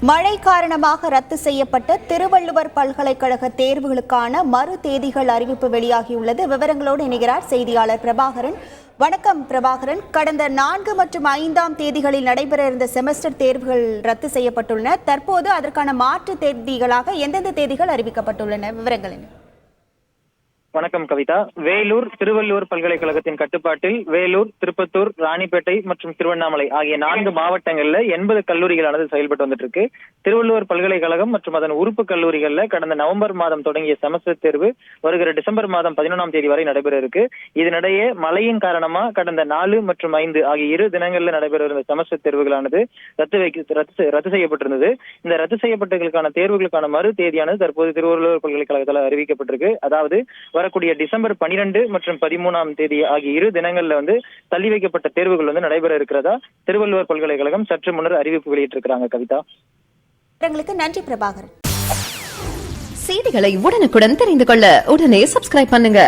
மழை காரணமாக ரத்து செய்யப்பட்ட திருவள்ளுவர் பல்கலைக்கழக தேர்வுகளுக்கான மறு தேதிகள் அறிவிப்பு வெளியாகியுள்ளது. விவரங்களோடு இணைகிறார் செய்தியாளர் பிரபாகரன். வணக்கம் பிரபாகரன். கடந்த 4 மற்றும் 5ஆம் தேதிகளில் நடைபெற இருந்த செமஸ்டர் தேர்வுகள் ரத்து செய்யப்பட்டுள்ளன. தற்போது அதற்கான மாற்று தேதிகளாக எந்தெந்த தேதிகள் அறிவிக்கப்பட்டுள்ளன? விவரங்கள் என்ன? வணக்கம் கவிதா. வேலூர் திருவள்ளுவர் பல்கலைக்கழகத்தின் கட்டுப்பாட்டில் வேலூர், திருப்பத்தூர், ராணிப்பேட்டை மற்றும் திருவண்ணாமலை ஆகிய 4 மாவட்டங்கள்ல 80 கல்லூரிகளானது செயல்பட்டு வந்துட்டு இருக்கு. திருவள்ளுவர் பல்கலைக்கழகம் மற்றும் அதன் உறுப்பு கல்லூரிகள்ல கடந்த நவம்பர் மாதம் தொடங்கிய செமஸ்டர் தேர்வு வருகிற டிசம்பர் மாதம் 11ஆம் தேதி வரை நடைபெற இருக்கு. இதனிடையே மழையின் காரணமா கடந்த 4 மற்றும் 5 ஆகிய 2 தினங்கள்ல நடைபெற இருந்த செமஸ்டர் தேர்வுகளானது ரத்து செய்யப்பட்டிருந்தது. இந்த ரத்து செய்யப்பட்டவர்களுக்கான தேர்வுகளுக்கான மறு தேதியானது தற்போது திருவள்ளுவர் பல்கலைக்கழகத்தால் அறிவிக்கப்பட்டிருக்கு. அதாவது வரக்கூடிய டிசம்பர் 12 மற்றும் 13ஆம் தேதி ஆகிய 2 தினங்கள்ல தள்ளி வைக்கப்பட்ட தேர்வுகள் நடைபெற இருக்கிறதா திருவள்ளுவர் பல்கலைக்கழகம் சற்று முன்னர் அறிவிப்பு வெளியிட்டிருக்கிறாங்க. கவிதா, நன்றி பிரபாகரன். செய்திகளை உடனுக்குடன் தெரிந்து கொள்ள உடனே சப்ஸ்கிரைப் பண்ணுங்க.